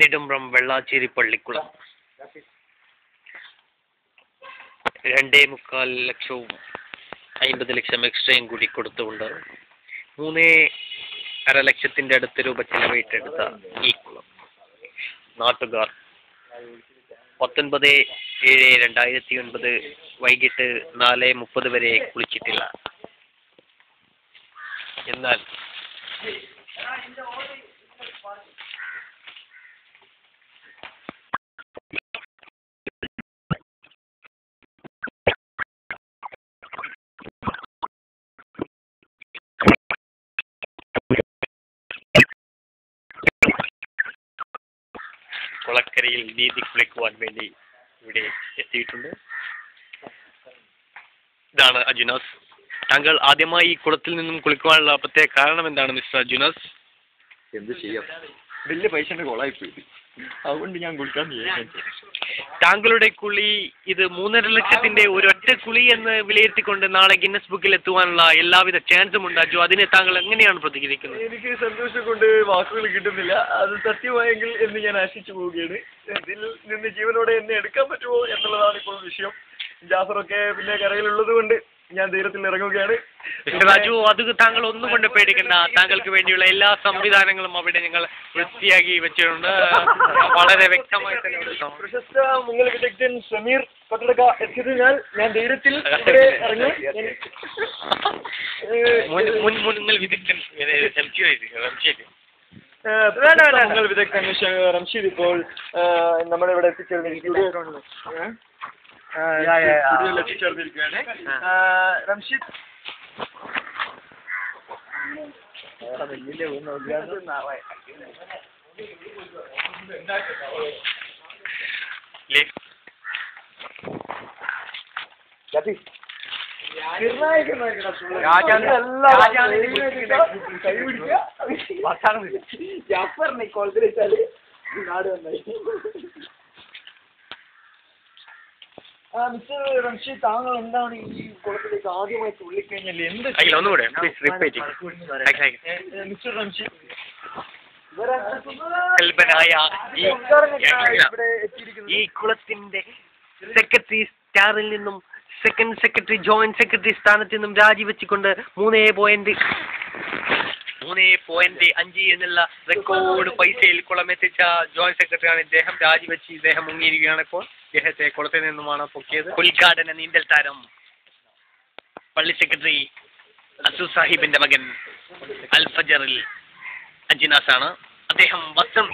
നെടുമ്പ്രം വെള്ളാച്ചേരി പള്ളിക്കുളം 2.25 ലക്ഷവും 50 ലക്ഷം എക്സ്ട്രയും കൂടി കൊടുത്തുകൊണ്ട് 3.5 ലക്ഷത്തിന്റെ അടുത്ത രൂപ ചെലവിട്ടെടുത്ത ഈ കുളം നാട്ടുകാർ 19/7/2009 വൈകിട്ട് 4:30 വരെ കുളിച്ചിട്ടില്ല. എന്നാൽ കുളക്കരയിൽ നീതി കുളിക്കുവാൻ വേണ്ടി ഇവിടെ എത്തിയിട്ടുണ്ട്. ഇതാണ് അജുനാസ്. താങ്കൾ ആദ്യമായി ഈ കുളത്തിൽ നിന്നും കുളിക്കുവാനുള്ള പ്രത്യേക കാരണം എന്താണ് മിസ്റ്റർ അജുനാസ്? എന്ത് ചെയ്യാം, വലിയ പൈസന്റെ കുളമായിപ്പോയി, അതുകൊണ്ട് ഞാൻ കുളിക്കാൻ തീരുമാനിച്ചു. താങ്കളുടെ കുളി ഇത് 3.5 ലക്ഷത്തിന്റെ ഒരൊറ്റ കുളി എന്ന് വിലയിരുത്തിക്കൊണ്ട് നാളെ ഗിന്നസ് ബുക്കിൽ എത്തുവാനുള്ള എല്ലാവിധ ചാൻസും ഉണ്ടാച്ചു. അതിനെ താങ്കൾ എങ്ങനെയാണ് പ്രതികരിക്കുന്നത്? എനിക്ക് സന്തോഷം കൊണ്ട് വാക്കുകൾ കിട്ടുന്നില്ല. അത് സത്യമായെങ്കിൽ എന്ന് ഞാൻ ആശിച്ചു പോവുകയാണ്. ഇതിൽ നിന്ന് ജീവനോടെ എന്നെ എടുക്കാൻ പറ്റുമോ എന്നുള്ളതാണ് ഇപ്പോൾ വിഷയം. ജാഫറൊക്കെ പിന്നെ കരയിലുള്ളത് കൊണ്ട് ഞാൻ ധൈര്യത്തിൽ ഇറങ്ങുകയാണ്. രാജു, അത് താങ്കൾ ഒന്നും കൊണ്ട് പേടിക്കണ്ട. താങ്കൾക്ക് വേണ്ടിയുള്ള എല്ലാ സംവിധാനങ്ങളും അവിടെ ഞങ്ങൾ വൃത്തിയാക്കി വെച്ചിട്ടുണ്ട്. വളരെ വ്യക്തമായി തന്നെ പ്രശസ്ത മുങ്ങൽ വിദഗ്ധൻ സമീർ പട്ടടക്ക എത്തിയതിനാൽ ഞാൻ ധൈര്യത്തിൽ ഇറങ്ങി. മുങ്ങൽ വിദഗ്ധൻ മുങ്ങൽ വിദഗ്ധൻ റംഷീദ് ഇപ്പോൾ നമ്മുടെ ഇവിടെ എത്തിച്ചേർന്നിരിക്കുകയാണ്. റംഷീദ് ജാഫറിനെ കോളത്തിൽ വെച്ചാല് നാട് വന്നായി. മിസ്റ്റർ റംഷീദ്, താങ്കൾ എന്താണ് ഈ കുളത്തിലേക്ക് ആദ്യമായി തുള്ളിക്കഴിഞ്ഞാൽ എന്ത്? മിസ്റ്റർ റംഷീദ്, ഈ കുളത്തിന്റെ സെക്രട്ടറി സ്റ്റാറിൽ നിന്നും സെക്കൻഡ് സെക്രട്ടറി ജോയിന്റ് സെക്രട്ടറി സ്ഥാനത്ത് നിന്നും രാജിവെച്ചുകൊണ്ട് 3.5 എന്നുള്ള റെക്കോർഡ് പൈസയിൽ കുളം എത്തിച്ച ജോയിന്റ് സെക്രട്ടറിയാണ് ഇദ്ദേഹം. രാജിവെച്ച് ഇദ്ദേഹം മുങ്ങിയിരിക്കുകയാണ്. ഇപ്പോൾ ഇദ്ദേഹത്തെ കുളത്തിൽ നിന്നുമാണ് പൊക്കിയത്. ഉദ്ഘാടന നീന്തൽ താരം പള്ളി സെക്രട്ടറി അസു സാഹിബിന്റെ മകൻ അൽഫജറിൽ അജിനാസ് ആണ്. അദ്ദേഹം വസ്ത്രം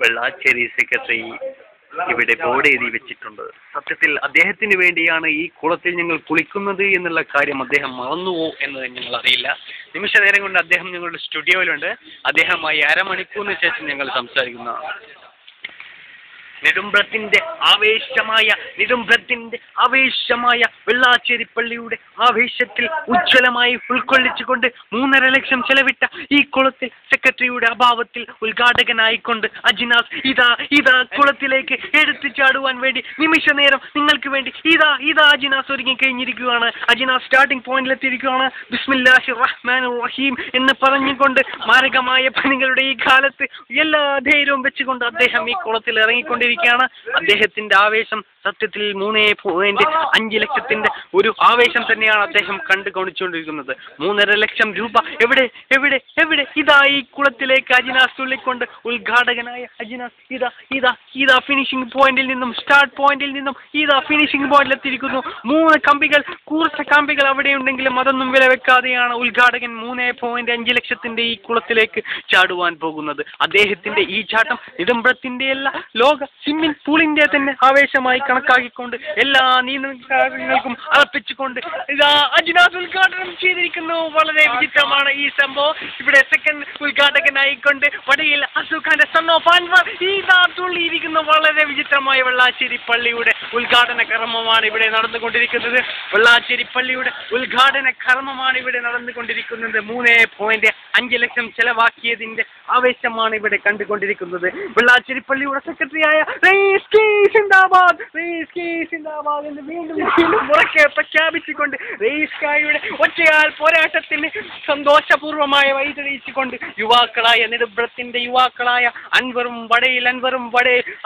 വെള്ളാച്ചേരി സെക്രട്ടറി ഇവിടെ ബോർഡ് എഴുതി വെച്ചിട്ടുണ്ട്. സത്യത്തിൽ അദ്ദേഹത്തിന് വേണ്ടിയാണ് ഈ കുളത്തിൽ ഞങ്ങൾ കുളിക്കുന്നത് എന്നുള്ള കാര്യം അദ്ദേഹം മറന്നുവോ എന്ന് ഞങ്ങൾ അറിയില്ല. നിമിഷ നേരം കൊണ്ട് അദ്ദേഹം ഞങ്ങളുടെ സ്റ്റുഡിയോയിലുണ്ട്. അദ്ദേഹമായി 1/2 മണിക്കൂറിന് ശേഷം ഞങ്ങൾ സംസാരിക്കുന്നതാണ്. നെടുമ്പ്രത്തിന്റെ ആവേശമായ വെള്ളാച്ചേരി പള്ളിയുടെ ആവേശത്തിൽ ഉജ്ജ്വലമായി ഉൾക്കൊള്ളിച്ചുകൊണ്ട് 3.5 ലക്ഷം ചെലവിട്ട ഈ കുളത്തിൽ സെക്രട്ടറിയുടെ അഭാവത്തിൽ ഉദ്ഘാടകനായിക്കൊണ്ട് അജിനാസ് ഇതാ കുളത്തിലേക്ക് എടുത്തു ചാടുവാൻ വേണ്ടി നിമിഷ നേരം നിങ്ങൾക്ക് വേണ്ടി ഇതാ അജിനാസ് ഒരുങ്ങി കഴിഞ്ഞിരിക്കുകയാണ്. അജിനാസ് സ്റ്റാർട്ടിംഗ് പോയിന്റിലെത്തിയിരിക്കുകയാണ്. ബിസ്മില്ലാഹിർ റഹ്മാനിർ റഹീം എന്ന് പറഞ്ഞുകൊണ്ട് മാരകമായ പണികളുടെ ഈ കാലത്ത് എല്ലാ ധൈര്യവും വെച്ചുകൊണ്ട് അദ്ദേഹം ഈ കുളത്തിൽ ഇറങ്ങിക്കൊണ്ടിരിക്കുകയാണ്. അദ്ദേഹത്തിന്റെ ആവേശം സത്യത്തിൽ 3.5 ലക്ഷത്തിന്റെ ഒരു ആവേശം തന്നെയാണ് അദ്ദേഹം കണ്ടുകൊണ്ടിരിക്കുന്നത്. 3.5 ലക്ഷം രൂപ എവിടെ ഇതാ ഈ കുളത്തിലേക്ക് അജിനാസ് തുള്ളിക്കൊണ്ട് ഉദ്ഘാടകനായ അജിനാസ് ഇതാ ഫിനിഷിംഗ് പോയിന്റിൽ നിന്നും സ്റ്റാർട്ട് പോയിന്റിൽ നിന്നും ഫിനിഷിംഗ് പോയിന്റിൽ എത്തിയിരിക്കുന്നു. 3 കൂർച്ച കമ്പികൾ അവിടെ ഉണ്ടെങ്കിലും അതൊന്നും വില വെക്കാതെയാണ് ഉദ്ഘാടകൻ 3.5 ലക്ഷത്തിന്റെ ഈ കുളത്തിലേക്ക് ചാടുവാൻ പോകുന്നത്. അദ്ദേഹത്തിന്റെ ഈ ചാട്ടം നെടുമ്പ്രത്തിന്റെ ലോക സ്വിമ്മിംഗ് പൂളിന്റെ തന്നെ ആവേശമായി കണക്കാക്കിക്കൊണ്ട് എല്ലാ നീന്തൽക്കാരങ്ങൾക്കും അർപ്പിച്ചുകൊണ്ട് ഇതാ അജ്നാസ് ഉദ്ഘാടനം ചെയ്തിരിക്കുന്നു. വളരെ വിചിത്രമാണ് ഈ സംഭവം. ഇവിടെ സെക്കൻഡ് ഉദ്ഘാടകനായിക്കൊണ്ട് വടയിൽ അസുഖാന്റെ സൺ ഓഫ് അൻവർ ഇതാ തുള്ളിയിരിക്കുന്നു. വളരെ വിചിത്രമായ വെള്ളാശ്ശേരി പള്ളിയുടെ ഉദ്ഘാടന കർമ്മമാണ് ഇവിടെ നടന്നുകൊണ്ടിരിക്കുന്നത്. വെള്ളാശ്ശേരി പള്ളിയുടെ ഉദ്ഘാടന കർമ്മമാണ് ഇവിടെ നടന്നുകൊണ്ടിരിക്കുന്നത്. 3.5 ലക്ഷം ചെലവാക്കിയതിന്റെ ആവേശമാണ് ഇവിടെ കണ്ടുകൊണ്ടിരിക്കുന്നത്. വെള്ളാശ്ശേരി പള്ളിയുടെ സെക്രട്ടറിയായ എന്ന് വീണ്ടും ഉറക്കെ പ്രഖ്യാപിച്ചുകൊണ്ട് റെയ്സ്കായുടെ ഒറ്റയാൾ പോരാട്ടത്തിന് സന്തോഷപൂർവമായ വഴിതെളിയിച്ചുകൊണ്ട് യുവാക്കളായ നെടുമ്പ്രത്തിന്റെ യുവാക്കളായ അൻവറും വടയിൽ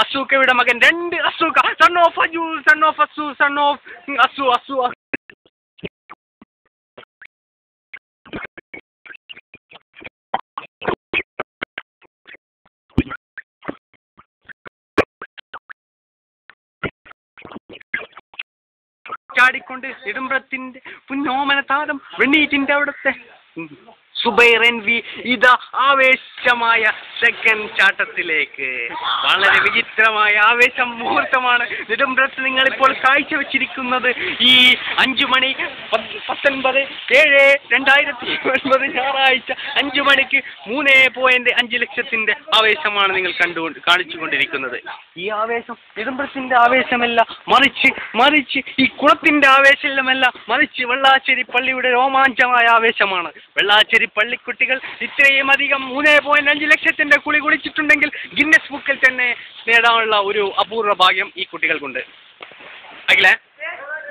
അസൂക്കയുടെ മകൻ 2 Asukka son of Aju son of Asu son of Asu ചാടിക്കൊണ്ട് നെടുമ്പ്രത്തിന്റെ പുന്നോമന താരം വെണ്ണീറ്റിന്റെ അവിടുത്തെ സുബൈർ എൻവി ഇതാ ആവേശമായ സെക്കൻഡ് ചാട്ടത്തിലേക്ക്. വളരെ വിചിത്രമായ ആവേശം മുഹൂർത്തമാണ് നെടുമ്പ്രത്ത് നിങ്ങളിപ്പോൾ കാഴ്ചവെച്ചിരിക്കുന്നത്. ഈ 5 മണി 19/7/2009 ഞായറാഴ്ച 5 മണിക്ക് 3.5 ലക്ഷത്തിന്റെ ആവേശമാണ് നിങ്ങൾ കാണിച്ചുകൊണ്ടിരിക്കുന്നത്. ഈ ആവേശം നെടുമ്പ്രത്തിന്റെ ആവേശമല്ല, മറിച്ച് ഈ കുളത്തിന്റെ ആവേശമല്ല, മറിച്ച് വെള്ളാശ്ശേരി പള്ളിയുടെ രോമാഞ്ചമായ ആവേശമാണ്. വെള്ളാശ്ശേരി പള്ളിക്കുട്ടികൾ ഇത്രയും അധികം 3.5 ലക്ഷത്തിന്റെ കുളി കുളിച്ചിട്ടുണ്ടെങ്കിൽ ഗിന്നസ് ബുക്കിൽ തന്നെ നേടാനുള്ള ഒരു അപൂർവ ഭാഗ്യം ഈ കുട്ടികൾക്കുണ്ട്. അഖിലേ,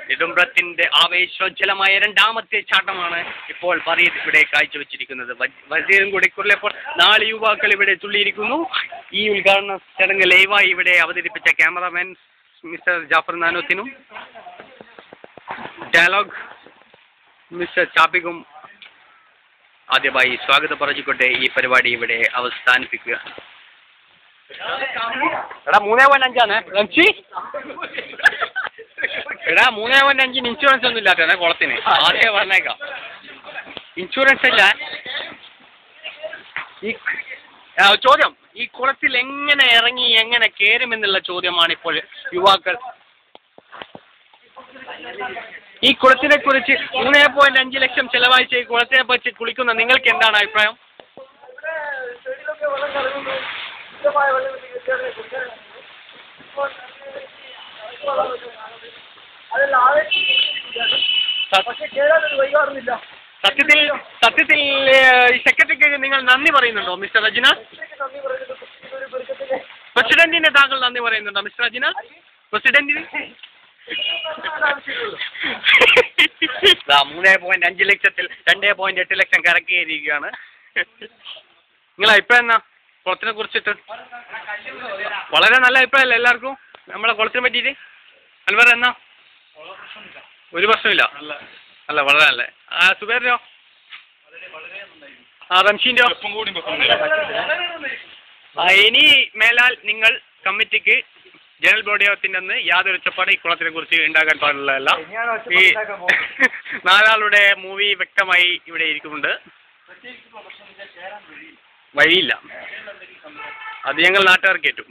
നെടുമ്പ്രത്തിന്റെ ആവേശോജ്വലമായ 2ാമത്തെ ചാട്ടമാണ് ഇപ്പോൾ പറയത് ഇവിടെ കാഴ്ചവെച്ചിരിക്കുന്നത്. വസീറും കൂടി കുറഞ്ഞപ്പോൾ 4 യുവാക്കൾ ഇവിടെ തുള്ളിയിരിക്കുന്നു. ഈ ഉദ്ഘാടന ചടങ്ങ് ലൈവായി ഇവിടെ അവതരിപ്പിച്ച ക്യാമറാമാൻ മിസ്റ്റർ ജാഫർ നാനോത്തിനും ഡയലോഗ് മിസ്റ്റർ ചാപ്പിക്കും ആദ്യമായി സ്വാഗതം പറഞ്ഞുകൊണ്ട് ഈ പരിപാടി ഇവിടെ അവസാനിപ്പിക്കുക. എടാ 3.5 ലംച്ചി എടാ 3.5 ഇൻഷുറൻസ് ഒന്നും ഇല്ലാത്ത കുളത്തിന് ആദ്യം പറഞ്ഞേക്കാം. ഇൻഷുറൻസ് ഇല്ല. ഈ ചോദ്യം, ഈ കുളത്തിൽ എങ്ങനെ ഇറങ്ങി എങ്ങനെ കയറുമെന്നുള്ള ചോദ്യമാണ് ഇപ്പോൾ യുവാക്കൾ. ഈ കുളത്തിനെ കുറിച്ച് 3.5 ലക്ഷം ചെലവഴിച്ച് ഈ കുളത്തിനെ പറ്റി കുളിക്കുന്ന നിങ്ങൾക്ക് എന്താണ് അഭിപ്രായം? സത്യത്തിൽ സെക്രട്ടറിക്ക് നിങ്ങൾ നന്ദി പറയുന്നുണ്ടോ മിസ്റ്റർ അജ്നാസ്? പ്രസിഡന്റിന് താങ്കൾ നന്ദി പറയുന്നുണ്ടോ മിസ്റ്റർ അജ്നാസ്? പ്രസിഡന്റിന് 3.5 ലക്ഷത്തിൽ 2.8 ലക്ഷം കറക്കിയിരിക്കുകയാണ്. നിങ്ങളെ അഭിപ്രായം എന്നാ കുളത്തിനെ കുറിച്ചിട്ട്? വളരെ നല്ല അഭിപ്രായമല്ലേ എല്ലാവർക്കും നമ്മളെ കുളത്തിനെ പറ്റിയിട്ട്? അൻവർ എന്നാ? ഒരു പ്രശ്നമില്ല. അല്ല, വളരെ നല്ല. സുബേറിനോ? റംഷീൻ്റെയോ? ഇനി മേലാൽ നിങ്ങൾ കമ്മിറ്റിക്ക് ജനറൽ ബോഡി യോഗത്തിൻ്റെ അന്ന് യാതൊരു ഒച്ചപ്പാട് ഈ കുളത്തിനെ കുറിച്ച് ഉണ്ടാക്കാൻ പാടുള്ളതല്ല. ഈ 4 ആളുടെ മൂവി വ്യക്തമായി ഇവിടെ ഇരിക്കുന്നുണ്ട്. വഴിയില്ല, അത് ഞങ്ങൾ നാട്ടുകാർക്ക് ഏറ്റും.